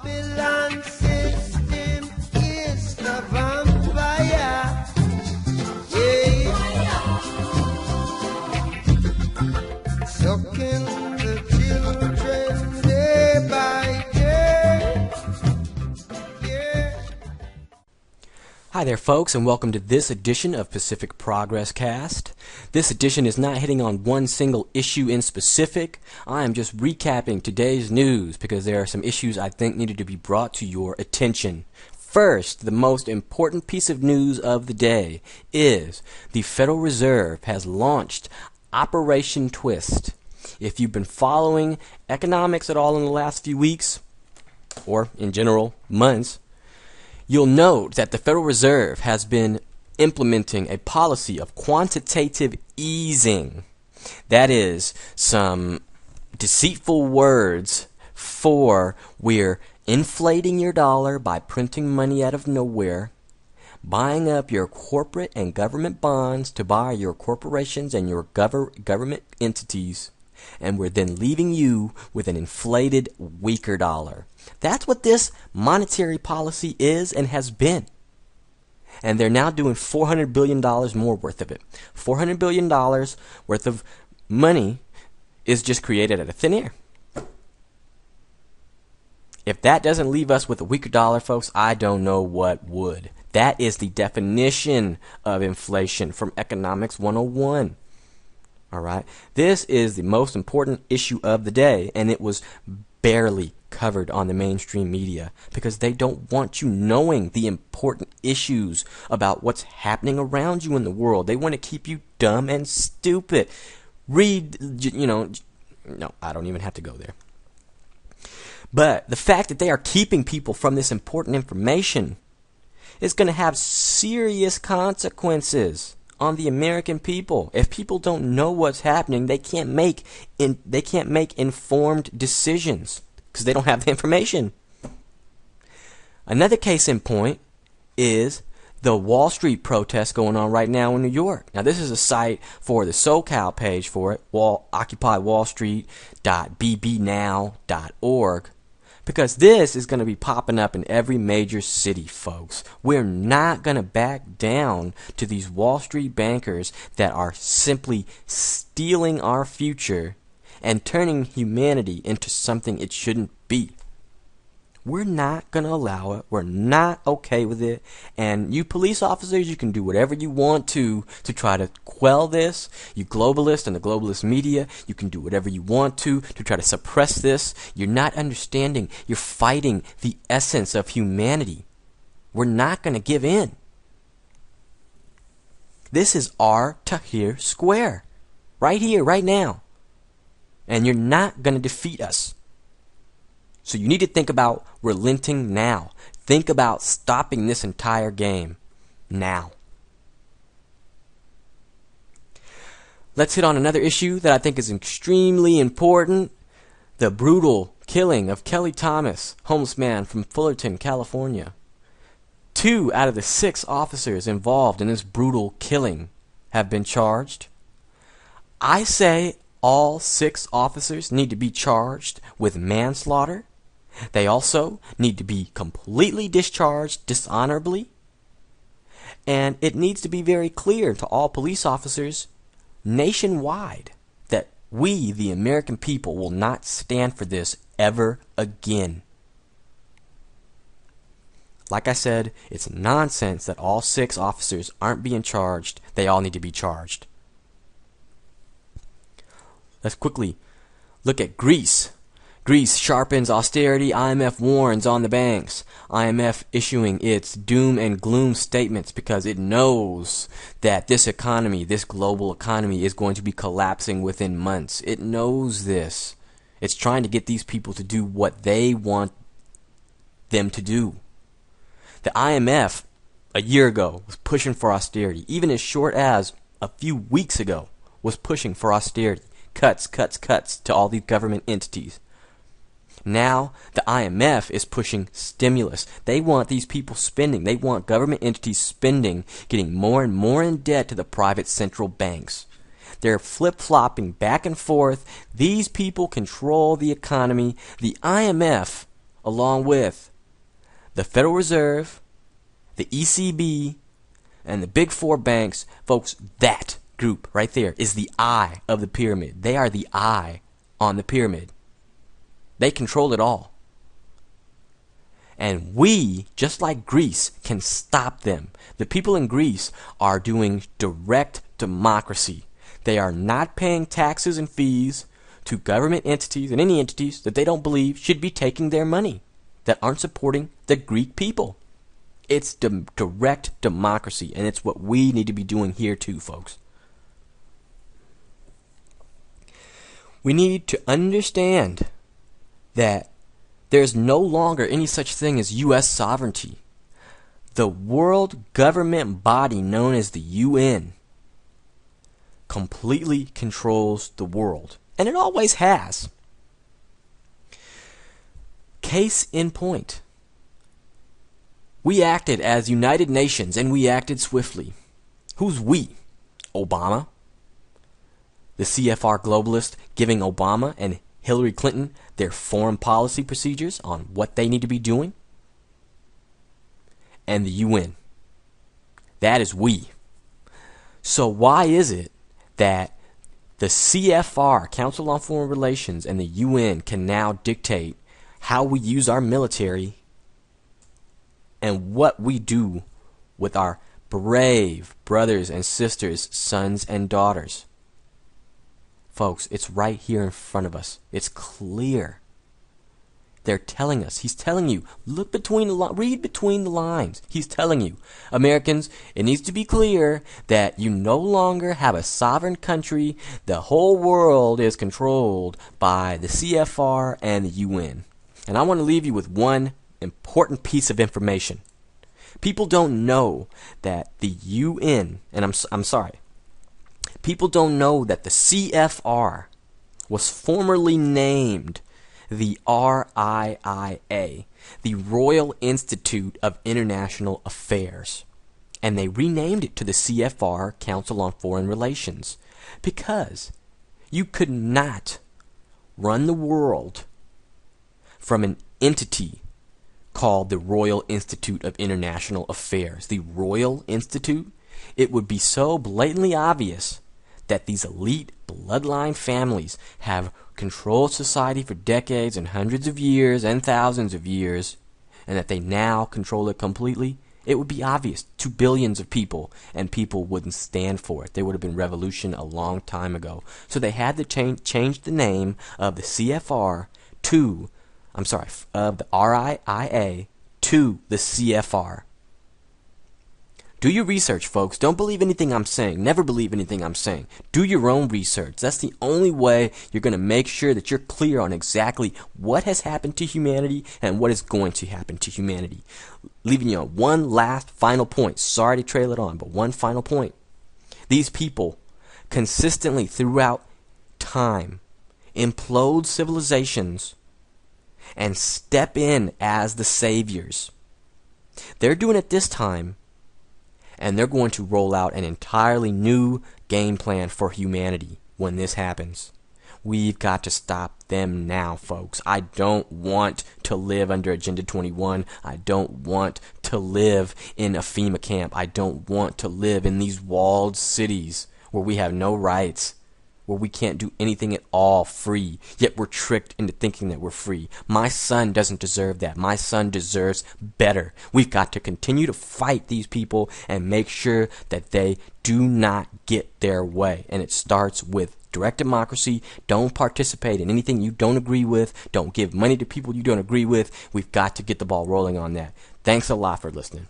Babylon system is the vampire. Yeah. Sucking the children day by day. Yeah. Hi there folks, and welcome to this edition of Pacific Progress Cast. This edition is not hitting on one single issue in specific. I am just recapping today's news because there are some issues I think needed to be brought to your attention. First, the most important piece of news of the day is the Federal Reserve has launched Operation Twist. If you've been following economics at all in the last few weeks, or in general months, you'll note that the Federal Reserve has been implementing a policy of quantitative easing. That is some deceitful words for we're inflating your dollar by printing money out of nowhere, buying up your corporate and government bonds to buy your corporations and your government entities, and we're then leaving you with an inflated, weaker dollar. That's what this monetary policy is and has been. And they're now doing $400 billion more worth of it. $400 billion worth of money is just created out of thin air. If that doesn't leave us with a weaker dollar, folks, I don't know what would. That is the definition of inflation from Economics 101. All right. This is the most important issue of the day, and it was barely covered on the mainstream media because they don't want you knowing the important issues about what's happening around you in the world. They want to keep you dumb and stupid. Read, no, I don't even have to go there. But the fact that they are keeping people from this important information is going to have serious consequences on the American people. If people don't know what's happening, they can't make informed decisions because they don't have the information. Another case in point is the Wall Street protest going on right now in New York. Now, this is a site for the SoCal page for it, OccupyWallStreet.bbnow.org. Because this is going to be popping up in every major city, folks. We're not going to back down to these Wall Street bankers that are simply stealing our future and turning humanity into something it shouldn't be. We're not going to allow it. We're not okay with it. And you police officers, you can do whatever you want to try to quell this. You globalists and the globalist media, you can do whatever you want to try to suppress this. You're not understanding. You're fighting the essence of humanity. We're not going to give in. This is our Tahrir Square. Right here, right now. And you're not going to defeat us. So you need to think about relenting now. Think about stopping this entire game now. Let's hit on another issue that I think is extremely important. The brutal killing of Kelly Thomas, homeless man from Fullerton, California. 2 out of the 6 officers involved in this brutal killing have been charged. I say all 6 officers need to be charged with manslaughter. They also need to be completely discharged dishonorably. And it needs to be very clear to all police officers nationwide that we, the American people, will not stand for this ever again. Like I said, it's nonsense that all 6 officers aren't being charged. They all need to be charged. Let's quickly look at Greece. Greece sharpens austerity, IMF warns on the banks. IMF issuing its doom and gloom statements because it knows that this economy, this global economy, is going to be collapsing within months. It knows this. It's trying to get these people to do what they want them to do. The IMF, a year ago, was pushing for austerity. Even as short as a few weeks ago, was pushing for austerity. Cuts to all these government entities. Now, the IMF is pushing stimulus. They want these people spending. They want government entities spending, getting more and more in debt to the private central banks. They're flip-flopping back and forth. These people control the economy. The IMF along with the Federal Reserve, the ECB, and the big four banks, folks, that group right there is the eye of the pyramid. They are the eye on the pyramid. They control it all. And we, just like Greece, can stop them. The people in Greece are doing direct democracy. They are not paying taxes and fees to government entities and any entities that they don't believe should be taking their money, that aren't supporting the Greek people. It's direct democracy, and it's what we need to be doing here too, folks. We need to understand that there's no longer any such thing as U.S. sovereignty. The world government body known as the UN completely controls the world, and it always has. Case in point. We acted as United Nations, and we acted swiftly. Who's we? Obama? The CFR globalists giving Obama and Hillary Clinton their foreign policy procedures on what they need to be doing? And the UN. That is we. So why is it that the CFR, Council on Foreign Relations, and the UN can now dictate how we use our military and what we do with our brave brothers and sisters, sons and daughters? Folks, it's right here in front of us. It's clear. They're telling us. He's telling you. Look between the read between the lines. He's telling you, Americans, it needs to be clear that you no longer have a sovereign country. The whole world is controlled by the CFR and the UN. And I want to leave you with one important piece of information. People don't know that the UN, and I'm sorry, people don't know that the CFR was formerly named the RIIA, the Royal Institute of International Affairs. And they renamed it to the CFR, Council on Foreign Relations, because you could not run the world from an entity called the Royal Institute of International Affairs. The Royal Institute, it would be so blatantly obvious that these elite bloodline families have controlled society for decades and hundreds of years and thousands of years, and that they now control it completely. It would be obvious to billions of people, and people wouldn't stand for it. There would have been revolution a long time ago. So they had to change the name of the CFR to, of the RIIA to the CFR. Do your research, folks. Don't believe anything I'm saying. Never believe anything I'm saying. Do your own research. That's the only way you're going to make sure that you're clear on exactly what has happened to humanity and what is going to happen to humanity. Leaving you on one last final point. Sorry to trail it on, but one final point. These people consistently throughout time implode civilizations and step in as the saviors. They're doing it this time, and they're going to roll out an entirely new game plan for humanity when this happens. We've got to stop them now, folks. I don't want to live under Agenda 21. I don't want to live in a FEMA camp. I don't want to live in these walled cities where we have no rights, where we can't do anything at all free, yet we're tricked into thinking that we're free. My son doesn't deserve that. My son deserves better. We've got to continue to fight these people and make sure that they do not get their way. And it starts with direct democracy. Don't participate in anything you don't agree with. Don't give money to people you don't agree with. We've got to get the ball rolling on that. Thanks a lot for listening.